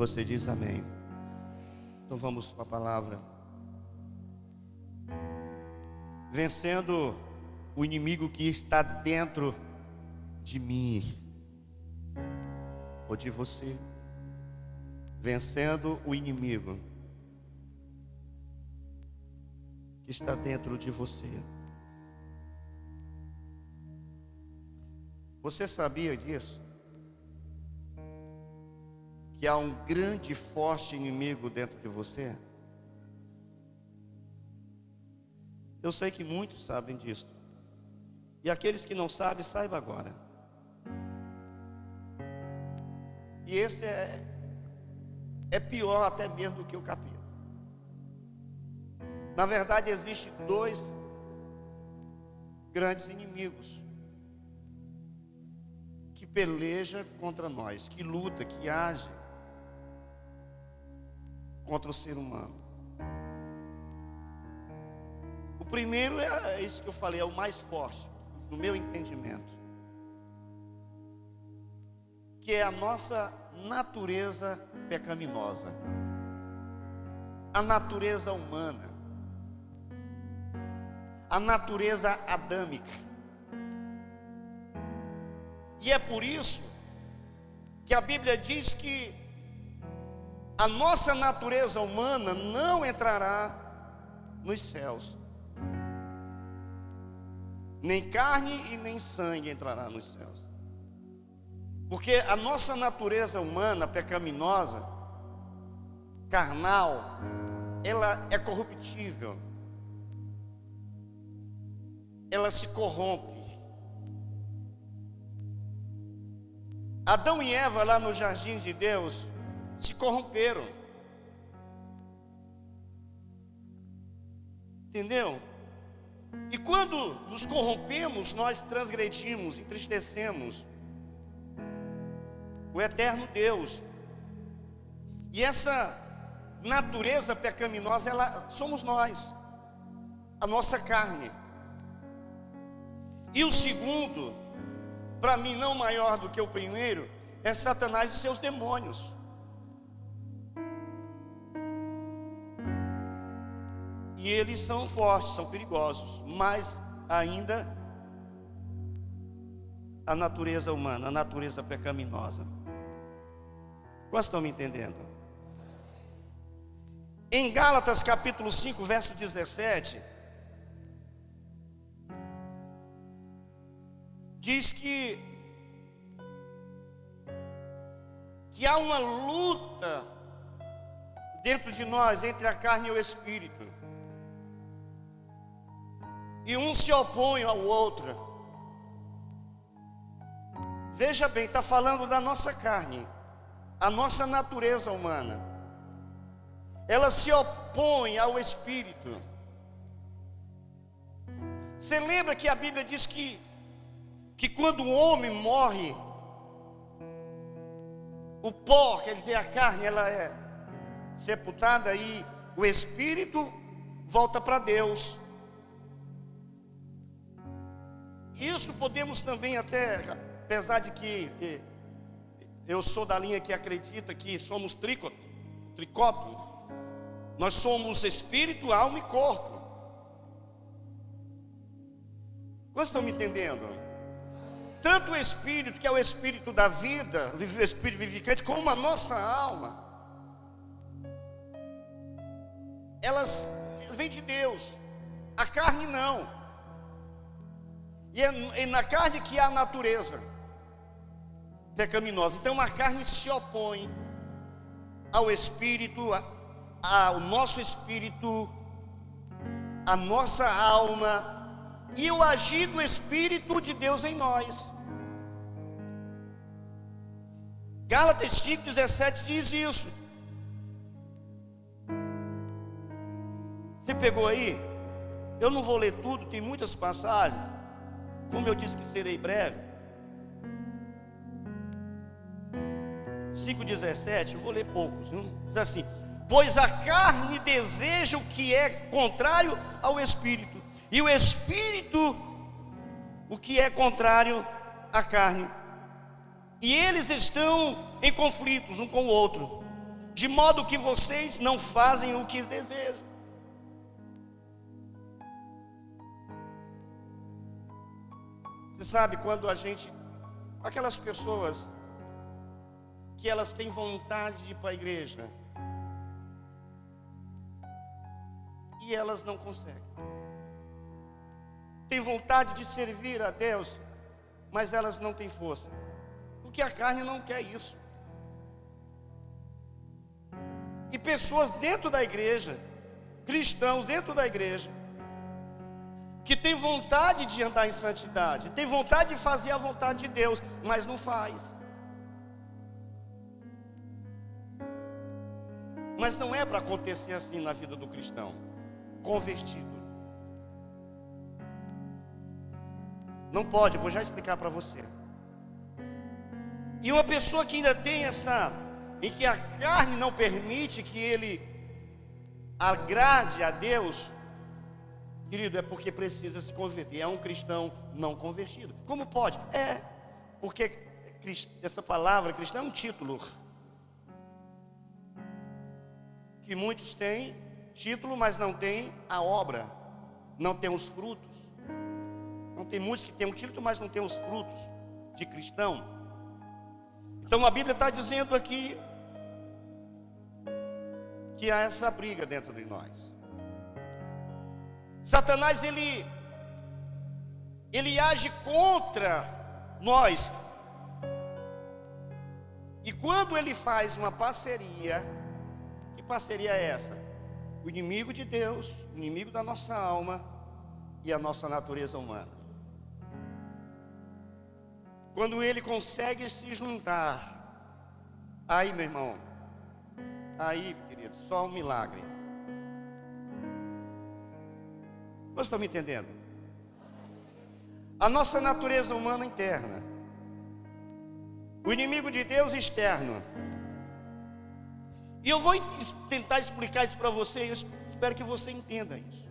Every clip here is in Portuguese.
Você diz amém. Então vamos para a palavra. Vencendo o inimigo que está dentro de mim ou de você. Vencendo o inimigo que está dentro de você. Você sabia disso? Que há um grande e forte inimigo dentro de você? Eu sei que muitos sabem disso. E aqueles que não sabem, saiba agora. E esse é pior até mesmo do que o capeta. Na verdade, existem dois grandes inimigos que pelejam contra nós, que luta, que age contra o ser humano. O primeiro é isso que eu falei, é o mais forte, no meu entendimento, que é a nossa natureza pecaminosa, a natureza humana, a natureza adâmica. E é por isso que a Bíblia diz que a nossa natureza humana não entrará nos céus. Nem carne e nem sangue entrará nos céus. Porque a nossa natureza humana pecaminosa, carnal, ela é corruptível. Ela se corrompe. Adão e Eva lá no jardim de Deus se corromperam. Entendeu? E quando nos corrompemos, nós transgredimos, entristecemos o eterno Deus. E essa natureza pecaminosa, ela somos nós, a nossa carne. E o segundo, para mim não maior do que o primeiro, é Satanás e seus demônios. E eles são fortes, são perigosos, mas ainda a natureza humana, a natureza pecaminosa. Quantos estão me entendendo? Em Gálatas capítulo 5, verso 17, diz que há uma luta dentro de nós entre a carne e o espírito. E um se opõe ao outro. Veja bem, está falando da nossa carne, a nossa natureza humana. Ela se opõe ao espírito. Você lembra que a Bíblia diz que quando o homem morre, o pó, quer dizer, a carne, ela é sepultada e o espírito volta para Deus. Isso podemos também até, apesar de que eu sou da linha que acredita que somos tricópio, nós somos espírito, alma e corpo. Vocês estão me entendendo? Tanto o espírito, que é o espírito da vida, o espírito vivificante, como a nossa alma, elas vêm de Deus. A carne não. E é na carne que há a natureza pecaminosa. Então a carne se opõe ao espírito, ao nosso espírito, a nossa alma e o agir do Espírito de Deus em nós. Gálatas 5,17 diz isso. Você pegou aí? Eu não vou ler tudo, tem muitas passagens. Como eu disse que serei breve. 5,17, eu vou ler poucos, viu? Diz assim: pois a carne deseja o que é contrário ao Espírito, e o Espírito o que é contrário à carne, e eles estão em conflitos um com o outro, de modo que vocês não fazem o que desejam. Você sabe quando aquelas pessoas que elas têm vontade de ir para a igreja e elas não conseguem, têm vontade de servir a Deus, mas elas não têm força, porque a carne não quer isso. E pessoas dentro da igreja, cristãos dentro da igreja, que tem vontade de andar em santidade, tem vontade de fazer a vontade de Deus, mas não faz. Mas não é para acontecer assim na vida do cristão convertido. Não pode, eu vou já explicar para você. E uma pessoa que ainda tem em que a carne não permite que ele agrade a Deus, querido, é porque precisa se converter. É um cristão não convertido. Como pode? Porque essa palavra cristão é um título. Que muitos têm título, mas não têm a obra, não têm os frutos. Não tem muitos que têm um título, mas não têm os frutos de cristão. Então a Bíblia está dizendo aqui que há essa briga dentro de nós. Satanás, ele age contra nós. E quando ele faz uma parceria, que parceria é essa? O inimigo de Deus, o inimigo da nossa alma e a nossa natureza humana. Quando ele consegue se juntar, aí, meu irmão, aí, querido, só um milagre. Nós estamos entendendo? A nossa natureza humana interna, o inimigo de Deus externo. E eu vou tentar explicar isso para você, e eu espero que você entenda isso.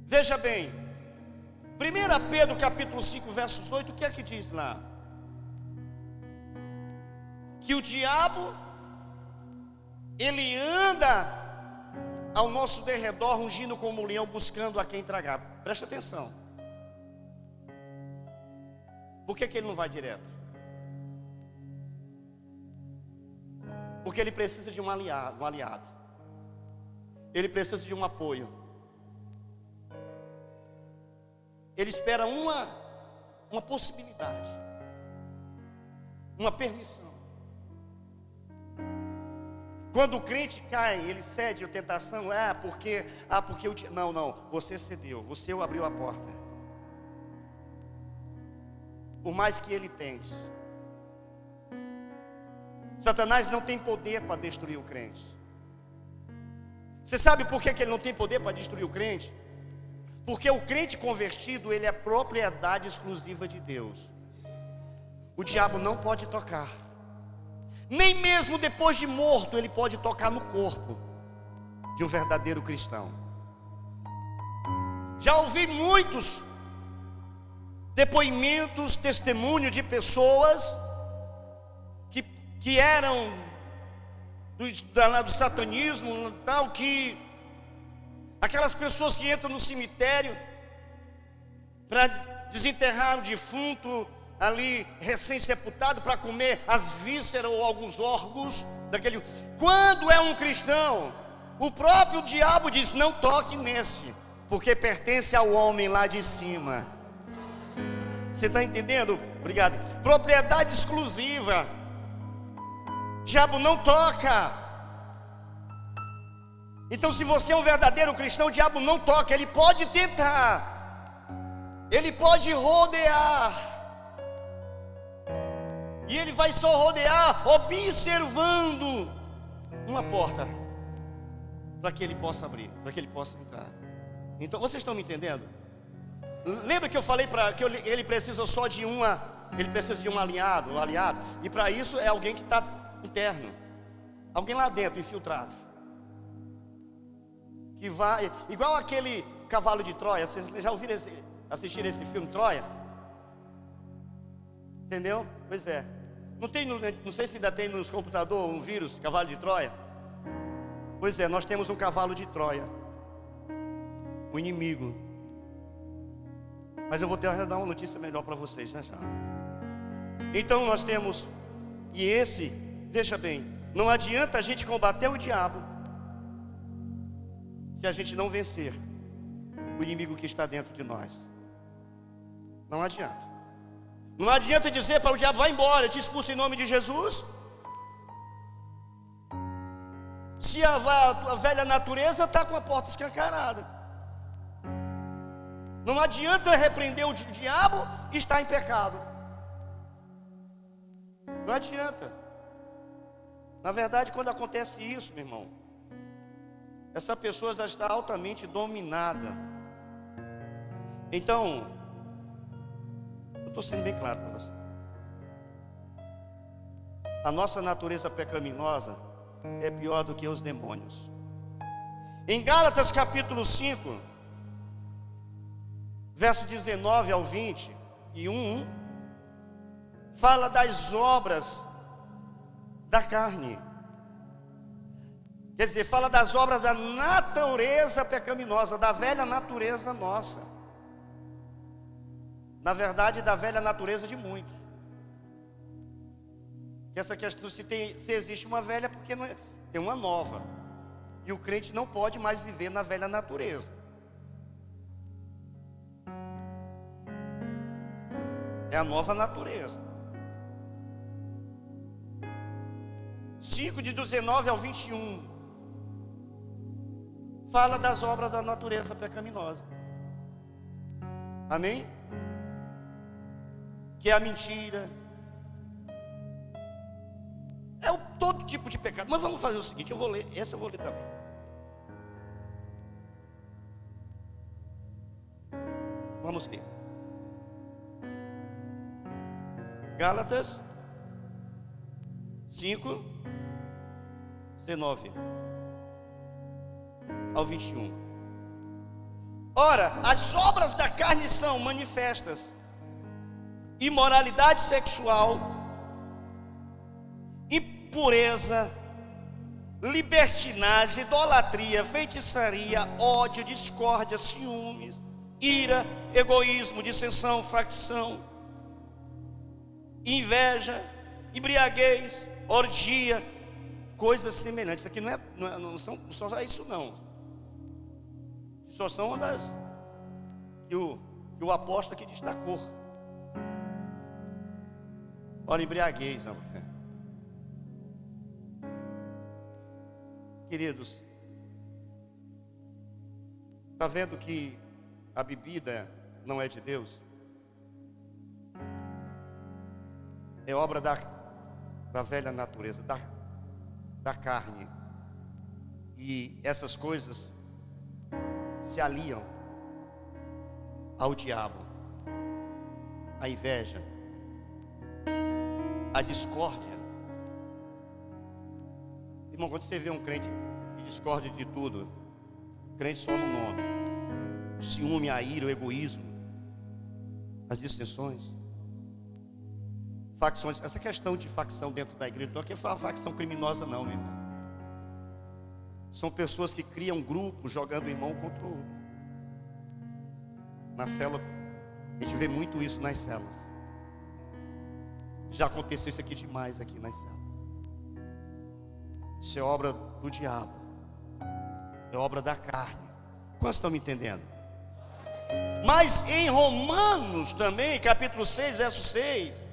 Veja bem, 1 Pedro capítulo 5, versos 8, o que é que diz lá? Que o diabo, ele anda ao nosso derredor, rugindo como um leão, buscando a quem tragar. Presta atenção. Por que ele não vai direto? Porque ele precisa de um aliado. Ele precisa de um apoio. Ele espera uma possibilidade, uma permissão. Quando o crente cai, ele cede a tentação, porque não, você cedeu, você abriu a porta. Por mais que ele tente, Satanás não tem poder para destruir o crente. Você sabe por que ele não tem poder para destruir o crente? Porque o crente convertido, ele é propriedade exclusiva de Deus. O diabo não pode tocar. Nem mesmo depois de morto ele pode tocar no corpo de um verdadeiro cristão. Já ouvi muitos depoimentos, testemunho de pessoas que eram do satanismo, tal, que aquelas pessoas que entram no cemitério para desenterrar o defunto ali recém-sepultado, para comer as vísceras ou alguns órgãos daquele. Quando é um cristão, o próprio diabo diz: não toque nesse, porque pertence ao homem lá de cima. Você está entendendo? Obrigado. Propriedade exclusiva. O diabo não toca. Então, se você é um verdadeiro cristão, o diabo não toca. Ele pode tentar, ele pode rodear, e ele vai só rodear observando uma porta para que ele possa abrir, para que ele possa entrar. Então, vocês estão me entendendo? Lembra que eu falei que ele precisa só de ele precisa de um aliado, e para isso é alguém que está interno, alguém lá dentro, infiltrado, que vai, igual aquele cavalo de Troia. Vocês já ouviram assistir esse filme Troia? Entendeu? Pois é. Não tem, não sei se ainda tem nos computadores um vírus, cavalo de Troia. Pois é, nós temos um cavalo de Troia, o inimigo. Mas eu vou dar uma notícia melhor para vocês, né, já? Então nós temos, e esse, deixa bem, não adianta a gente combater o diabo se a gente não vencer o inimigo que está dentro de nós. Não adianta. Não adianta dizer para o diabo: vai embora, eu te expulso em nome de Jesus. Se a velha natureza está com a porta escancarada. Não adianta repreender o diabo e estar em pecado. Não adianta. Na verdade, quando acontece isso, meu irmão, essa pessoa já está altamente dominada. Então, eu estou sendo bem claro para você. A nossa natureza pecaminosa é pior do que os demônios. Em Gálatas capítulo 5, verso 19 ao 20 e 1, fala das obras da carne. Quer dizer, fala das obras da natureza pecaminosa, da velha natureza nossa. Na verdade, da velha natureza de muitos. Essa questão, se existe uma velha, porque não é, tem uma nova. E o crente não pode mais viver na velha natureza. É a nova natureza. 5 de 19 ao 21 fala das obras da natureza pecaminosa. Amém? Que é a mentira, é todo tipo de pecado. Mas vamos fazer o seguinte, eu vou ler, esse eu vou ler também. Vamos ler Gálatas 5, 19 ao 21. Ora, as obras da carne são manifestas: imoralidade sexual, impureza, libertinagem, idolatria, feitiçaria, ódio, discórdia, ciúmes, ira, egoísmo, dissensão, facção, inveja, embriaguez, orgia, coisas semelhantes. Isso aqui não são só isso não. Só são uma das que o apóstolo aqui destacou. Olha, embriaguez, amor. Queridos, está vendo que a bebida não é de Deus? É obra da velha natureza, da carne. E essas coisas se aliam ao diabo, a inveja, a discórdia. Irmão, quando você vê um crente que discorde de tudo, crente só no nome, o ciúme, a ira, o egoísmo, as dissensões, facções. Essa questão de facção dentro da igreja não é que é uma facção criminosa não, meu irmão. São pessoas que criam grupos jogando o irmão contra o outro. Na célula, a gente vê muito isso nas células. Já aconteceu isso aqui demais aqui nas células. Isso é obra do diabo, é obra da carne. Quantos estão me entendendo? Mas em Romanos também, capítulo 6, verso 6,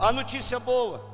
a notícia boa: